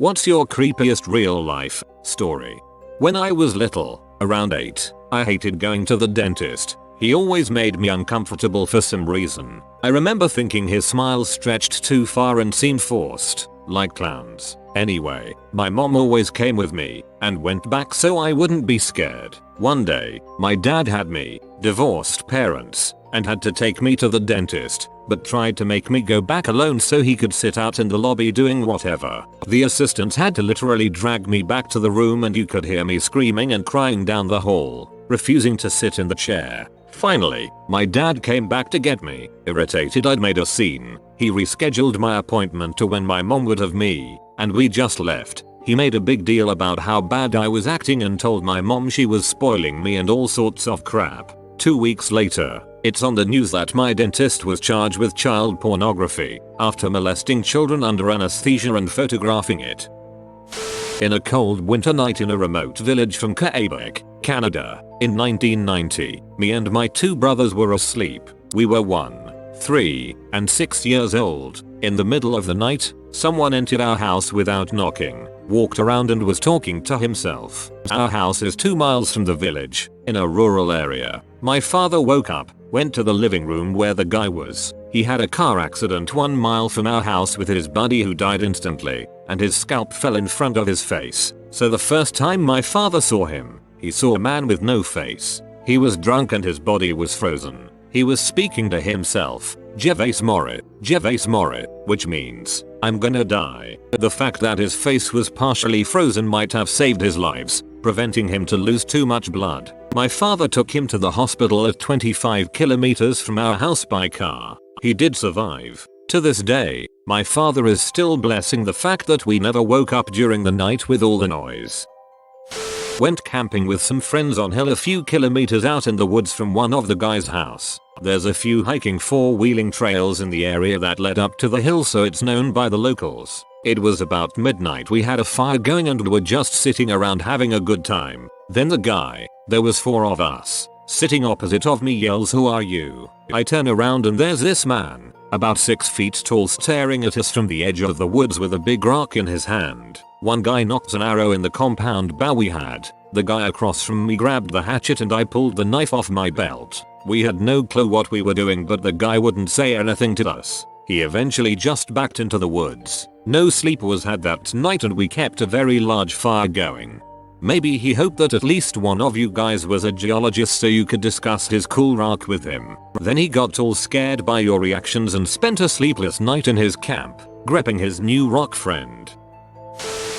What's your creepiest real life story? When I was little, around 8, I hated going to the dentist. He always made me uncomfortable for some reason. I remember thinking his smile stretched too far and seemed forced, like clowns. Anyway, my mom always came with me and went back so I wouldn't be scared. One day, my dad had me, divorced parents, and had to take me to the dentist, but tried to make me go back alone so he could sit out in the lobby doing whatever. The assistants had to literally drag me back to the room and you could hear me screaming and crying down the hall, refusing to sit in the chair. Finally, my dad came back to get me. Irritated I'd made a scene, he rescheduled my appointment to when my mom would have me, and we just left. He made a big deal about how bad I was acting and told my mom she was spoiling me and all sorts of crap. 2 weeks later, it's on the news that my dentist was charged with child pornography after molesting children under anesthesia and photographing it. In a cold winter night in a remote village from Quebec, Canada, in 1990, me and my 2 brothers were asleep. We were 1, 3, and 6 years old. In the middle of the night, someone entered our house without knocking, walked around and was talking to himself. Our house is 2 miles from the village, in a rural area. My father woke up, went to the living room where the guy was. He had a car accident 1 mile from our house with his buddy who died instantly, and his scalp fell in front of his face. So the first time my father saw him, he saw a man with no face. He was drunk and his body was frozen. He was speaking to himself, J'vais mort, which means, I'm gonna die. The fact that his face was partially frozen might have saved his lives, preventing him to lose too much blood. My father took him to the hospital at 25 kilometers from our house by car. He did survive. To this day, my father is still blessing the fact that we never woke up during the night with all the noise. Went camping with some friends on hill a few kilometers out in the woods from one of the guy's house. There's a few hiking 4-wheeling trails in the area that led up to the hill, so it's known by the locals. It was about midnight. We had a fire going and were just sitting around having a good time. Then the guy, there was 4 of us, sitting opposite of me, yells, "Who are you?" I turn around and there's this man, about 6 feet tall, staring at us from the edge of the woods with a big rock in his hand. One guy knocked an arrow in the compound bow we had. The guy across from me grabbed the hatchet and I pulled the knife off my belt. We had no clue what we were doing, but the guy wouldn't say anything to us. He eventually just backed into the woods. No sleep was had that night and we kept a very large fire going. Maybe he hoped that at least one of you guys was a geologist so you could discuss his cool rock with him. Then he got all scared by your reactions and spent a sleepless night in his camp, grepping his new rock friend.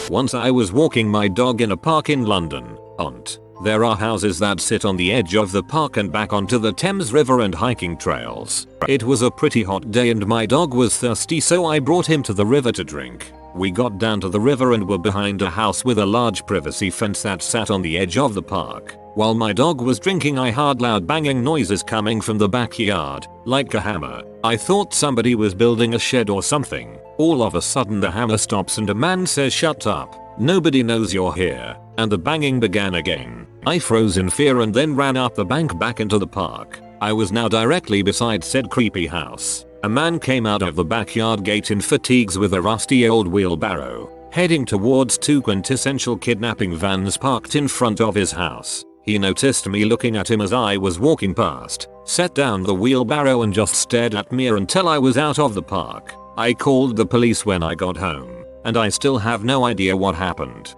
Once I was walking my dog in a park in London, Ont. There are houses that sit on the edge of the park and back onto the Thames River and hiking trails. It was a pretty hot day and my dog was thirsty, so I brought him to the river to drink. We got down to the river and were behind a house with a large privacy fence that sat on the edge of the park. While my dog was drinking, I heard loud banging noises coming from the backyard, like a hammer. I thought somebody was building a shed or something. All of a sudden the hammer stops and a man says, "Shut up. Nobody knows you're here," and the banging began again. I froze in fear and then ran up the bank back into the park. I was now directly beside said creepy house. A man came out of the backyard gate in fatigues with a rusty old wheelbarrow, heading towards 2 quintessential kidnapping vans parked in front of his house. He noticed me looking at him as I was walking past, set down the wheelbarrow and just stared at me until I was out of the park. I called the police when I got home, and I still have no idea what happened.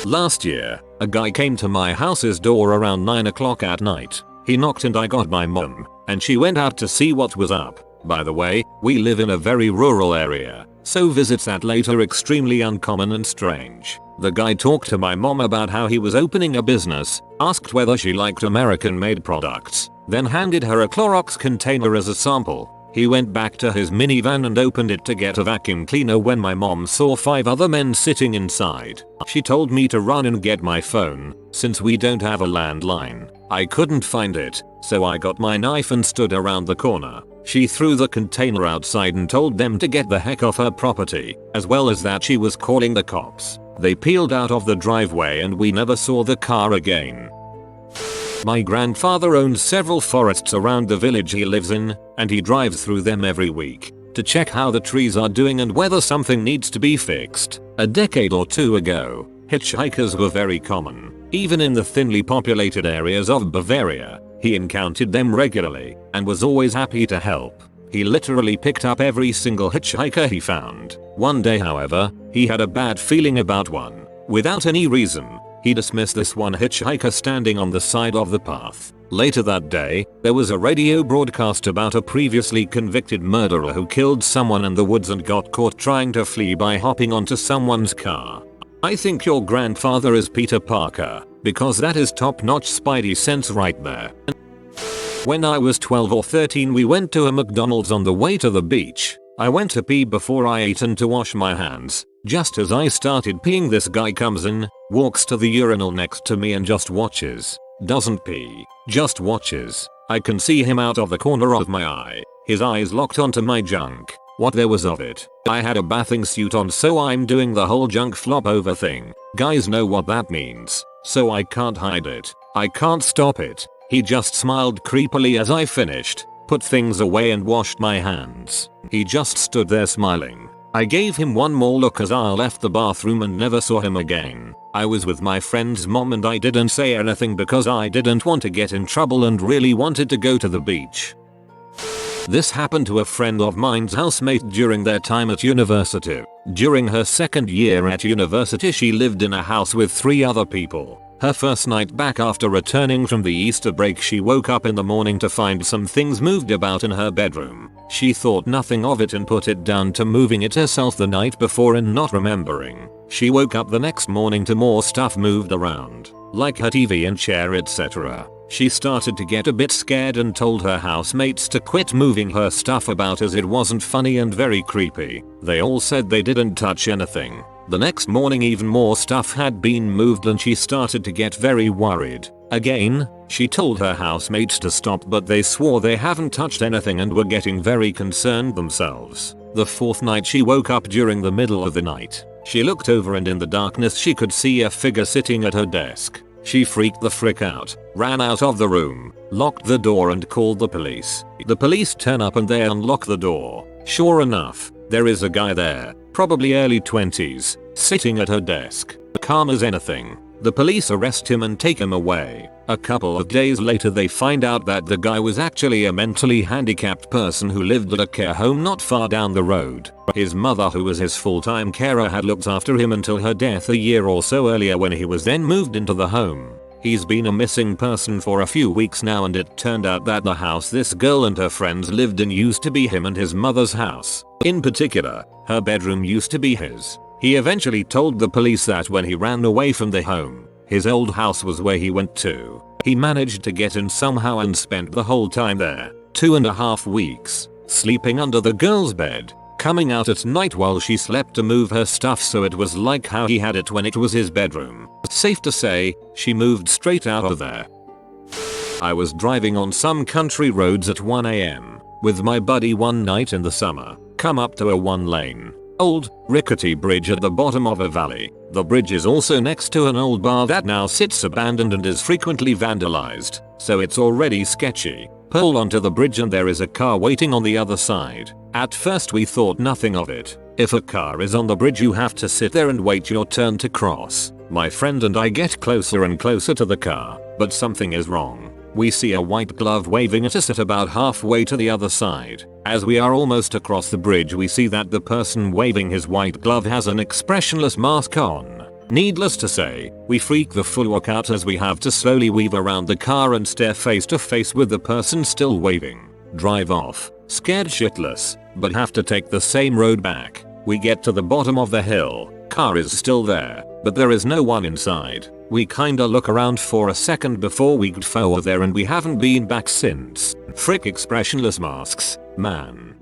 Last year, a guy came to my house's door around 9 o'clock at night. He knocked and I got my mum, and she went out to see what was up. By the way, we live in a very rural area, so visits at late are extremely uncommon and strange. The guy talked to my mom about how he was opening a business, asked whether she liked American-made products, then handed her a Clorox container as a sample. He went back to his minivan and opened it to get a vacuum cleaner when my mom saw 5 other men sitting inside. She told me to run and get my phone, since we don't have a landline. I couldn't find it, so I got my knife and stood around the corner. She threw the container outside and told them to get the heck off her property, as well as that she was calling the cops. They peeled out of the driveway and we never saw the car again. My grandfather owns several forests around the village he lives in, and he drives through them every week to check how the trees are doing and whether something needs to be fixed. A decade or two ago, hitchhikers were very common, even in the thinly populated areas of Bavaria. He encountered them regularly and was always happy to help. He literally picked up every single hitchhiker he found. One day, however, he had a bad feeling about one. Without any reason, he dismissed this one hitchhiker standing on the side of the path. Later that day, there was a radio broadcast about a previously convicted murderer who killed someone in the woods and got caught trying to flee by hopping onto someone's car. I think your grandfather is Peter Parker, because that is top-notch Spidey sense right there. When I was 12 or 13, we went to a McDonald's on the way to the beach. I went to pee before I ate and to wash my hands. Just as I started peeing, this guy comes in, walks to the urinal next to me and just watches. Doesn't pee, just watches. I can see him out of the corner of my eye. His eyes locked onto my junk. What there was of it. I had a bathing suit on, so I'm doing the whole junk flop over thing. Guys know what that means. So I can't hide it. I can't stop it. He just smiled creepily as I finished, put things away and washed my hands. He just stood there smiling. I gave him one more look as I left the bathroom and never saw him again. I was with my friend's mom and I didn't say anything because I didn't want to get in trouble and really wanted to go to the beach. This happened to a friend of mine's housemate during their time at university. During her second year at university, she lived in a house with 3 other people. Her first night back after returning from the Easter break, she woke up in the morning to find some things moved about in her bedroom. She thought nothing of it and put it down to moving it herself the night before and not remembering. She woke up the next morning to more stuff moved around, like her TV and chair, etc. She started to get a bit scared and told her housemates to quit moving her stuff about as it wasn't funny and very creepy. They all said they didn't touch anything. The next morning even more stuff had been moved and she started to get very worried. Again, she told her housemates to stop, but they swore they haven't touched anything and were getting very concerned themselves. The 4th night she woke up during the middle of the night. She looked over and in the darkness she could see a figure sitting at her desk. She freaked the frick out, ran out of the room, locked the door and called the police. The police turn up and they unlock the door. Sure enough, there is a guy there, probably early 20s, sitting at her desk, calm as anything. The police arrest him and take him away. A couple of days later they find out that the guy was actually a mentally handicapped person who lived at a care home not far down the road. His mother, who was his full-time carer, had looked after him until her death a year or so earlier, when he was then moved into the home. He's been a missing person for a few weeks now, and it turned out that the house this girl and her friends lived in used to be him and his mother's house. In particular, her bedroom used to be his. He eventually told the police that when he ran away from the home, his old house was where he went to. He managed to get in somehow and spent the whole time there, 2.5 weeks, sleeping under the girl's bed, coming out at night while she slept to move her stuff, so it was like how he had it when it was his bedroom. Safe to say, she moved straight out of there. I was driving on some country roads at 1 AM with my buddy one night in the summer. Come up to a 1-lane, old, rickety bridge at the bottom of a valley. The bridge is also next to an old bar that now sits abandoned and is frequently vandalized, so it's already sketchy. Pull onto the bridge and there is a car waiting on the other side. At first we thought nothing of it. If a car is on the bridge, you have to sit there and wait your turn to cross. My friend and I get closer and closer to the car, but something is wrong. We see a white glove waving at us at about halfway to the other side. As we are almost across the bridge, we see that the person waving his white glove has an expressionless mask on. Needless to say, we freak the fuck out as we have to slowly weave around the car and stare face to face with the person still waving. Drive off, scared shitless, but have to take the same road back. We get to the bottom of the hill. Car is still there, but there is no one inside. We kinda look around for a second before we go there, and we haven't been back since. Frick expressionless masks, man.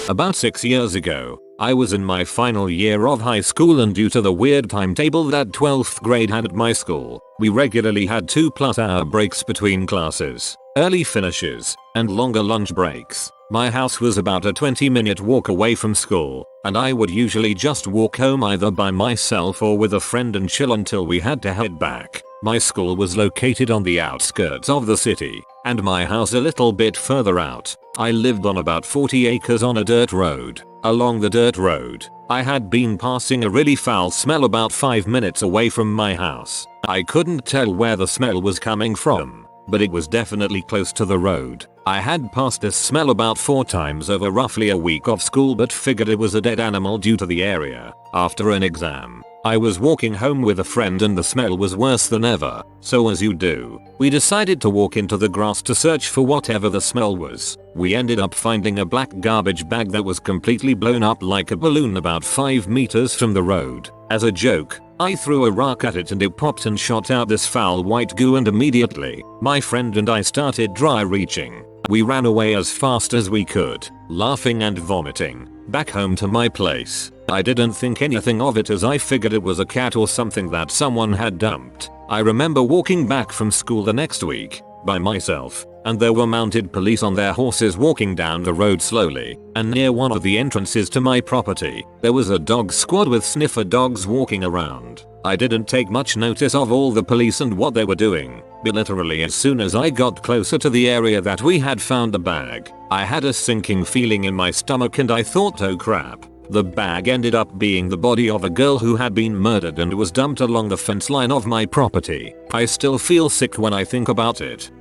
About 6 years ago, I was in my final year of high school, and due to the weird timetable that 12th grade had at my school, we regularly had 2+ hour breaks between classes, early finishes, and longer lunch breaks. My house was about a 20-minute walk away from school, and I would usually just walk home either by myself or with a friend and chill until we had to head back. My school was located on the outskirts of the city, and my house a little bit further out. I lived on about 40 acres on a dirt road. Along the dirt road, I had been passing a really foul smell about 5 minutes away from my house. I couldn't tell where the smell was coming from, but it was definitely close to the road. I had passed this smell about 4 times over roughly a week of school but figured it was a dead animal due to the area. After an exam, I was walking home with a friend and the smell was worse than ever. So as you do, we decided to walk into the grass to search for whatever the smell was. We ended up finding a black garbage bag that was completely blown up like a balloon about 5 meters from the road. As a joke, I threw a rock at it and it popped and shot out this foul white goo, and immediately, my friend and I started dry reaching. We ran away as fast as we could, laughing and vomiting, back home to my place. I didn't think anything of it as I figured it was a cat or something that someone had dumped. I remember walking back from school the next week, by myself, and there were mounted police on their horses walking down the road slowly, and near one of the entrances to my property, there was a dog squad with sniffer dogs walking around. I didn't take much notice of all the police and what they were doing, but literally as soon as I got closer to the area that we had found the bag, I had a sinking feeling in my stomach and I thought, oh crap. The bag ended up being the body of a girl who had been murdered and was dumped along the fence line of my property. I still feel sick when I think about it.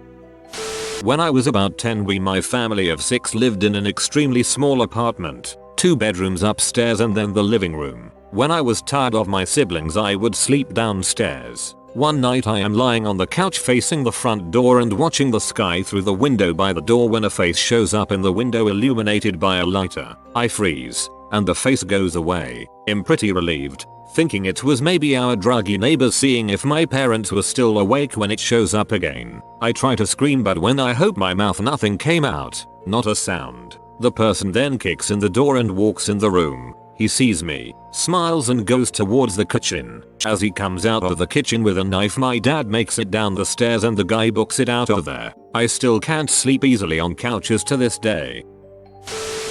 When I was about 10, my family of 6 lived in an extremely small apartment, 2 bedrooms upstairs and then the living room. When I was tired of my siblings, I would sleep downstairs. One night I am lying on the couch facing the front door and watching the sky through the window by the door when a face shows up in the window illuminated by a lighter. I freeze, and the face goes away. I'm pretty relieved, thinking it was maybe our druggy neighbor seeing if my parents were still awake when it shows up again. I try to scream, but when I opened my mouth nothing came out, not a sound. The person then kicks in the door and walks in the room. He sees me, smiles and goes towards the kitchen. As he comes out of the kitchen with a knife, my dad makes it down the stairs and the guy books it out of there. I still can't sleep easily on couches to this day.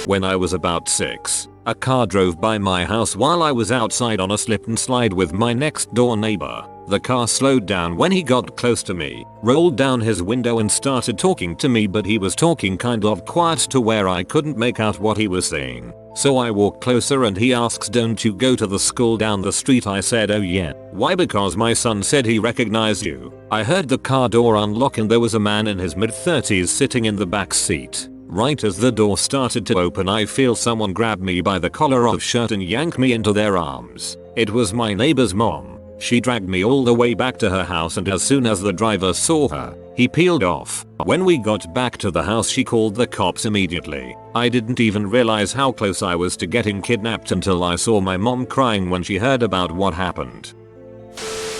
When I was about 6, a car drove by my house while I was outside on a slip and slide with my next door neighbor. The car slowed down when he got close to me, rolled down his window and started talking to me, but he was talking kind of quiet to where I couldn't make out what he was saying. So I walked closer and he asks, "Don't you go to the school down the street?" I said, "Oh yeah." "Why?" "Because my son said he recognized you." I heard the car door unlock and there was a man in his mid-30s sitting in the back seat. Right as the door started to open, I feel someone grab me by the collar of shirt and yank me into their arms. It was my neighbor's mom. She dragged me all the way back to her house, and as soon as the driver saw her, he peeled off. When we got back to the house, she called the cops immediately. I didn't even realize how close I was to getting kidnapped until I saw my mom crying when she heard about what happened.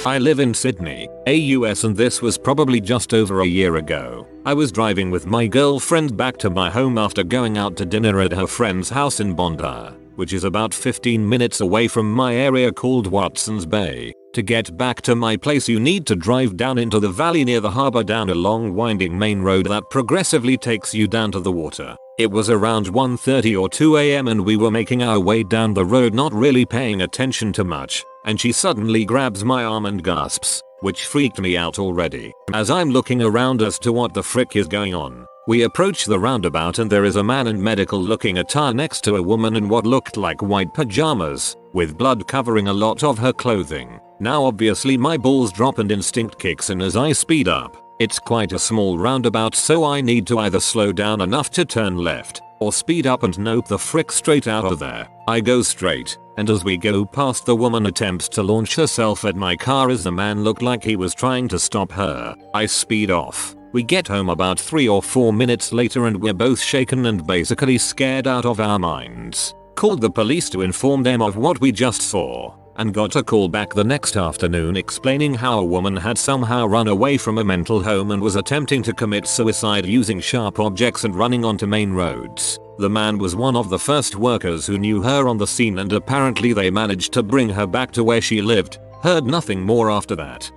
I live in Sydney, AUS, and this was probably just over a year ago. I was driving with my girlfriend back to my home after going out to dinner at her friend's house in Bondi, which is about 15 minutes away from my area called Watson's Bay. To get back to my place, you need to drive down into the valley near the harbor down a long winding main road that progressively takes you down to the water. It was around 1:30 or 2 AM and we were making our way down the road, not really paying attention to much, and she suddenly grabs my arm and gasps, which freaked me out already. As I'm looking around as to what the frick is going on, we approach the roundabout and there is a man in medical looking attire next to a woman in what looked like white pajamas, with blood covering a lot of her clothing. Now obviously my balls drop and instinct kicks in as I speed up. It's quite a small roundabout, so I need to either slow down enough to turn left, or speed up and nope the frick straight out of there. I go straight, and as we go past, the woman attempts to launch herself at my car as the man looked like he was trying to stop her. I speed off. We get home about 3 or 4 minutes later and we're both shaken and basically scared out of our minds. Called the police to inform them of what we just saw, and got a call back the next afternoon explaining how a woman had somehow run away from a mental home and was attempting to commit suicide using sharp objects and running onto main roads. The man was one of the first workers who knew her on the scene, and apparently they managed to bring her back to where she lived. Heard nothing more after that.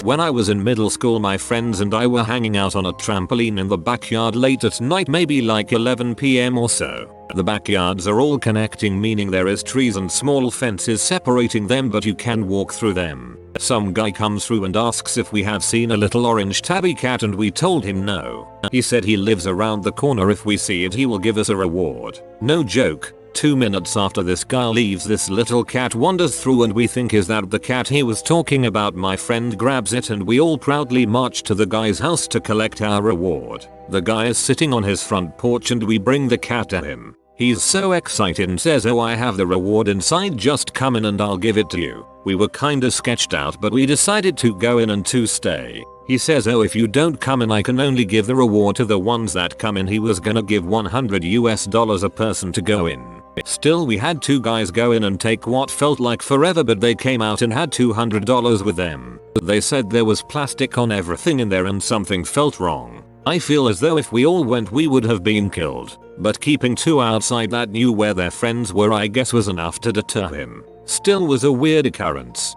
When I was in middle school, my friends and I were hanging out on a trampoline in the backyard late at night, maybe like 11 PM or so. The backyards are all connecting, meaning there is trees and small fences separating them, but you can walk through them. Some guy comes through and asks if we have seen a little orange tabby cat and we told him no. He said he lives around the corner, if we see it he will give us a reward. No joke. 2 minutes after this guy leaves, this little cat wanders through and we think, is that the cat he was talking about? My friend grabs it and we all proudly march to the guy's house to collect our reward. The guy is sitting on his front porch and we bring the cat to him. He's so excited and says, "Oh, I have the reward inside, just come in and I'll give it to you." We were kinda sketched out but we decided to go in and to stay. He says, "Oh, if you don't come in I can only give the reward to the ones that come in." He was gonna give $100 a person to go in. Still, we had 2 guys go in and take what felt like forever, but they came out and had $200 with them. They said there was plastic on everything in there and something felt wrong. I feel as though if we all went we would have been killed, but keeping 2 outside that knew where their friends were I guess was enough to deter him. Still was a weird occurrence.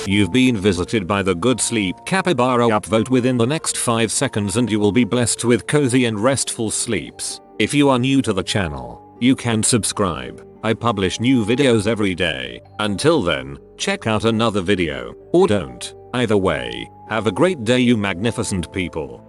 You've been visited by the Good Sleep Capybara. Upvote within the next 5 seconds and you will be blessed with cozy and restful sleeps. If you are new to the channel, you can subscribe. I publish new videos every day. Until then, check out another video, or don't. Either way, have a great day you magnificent people.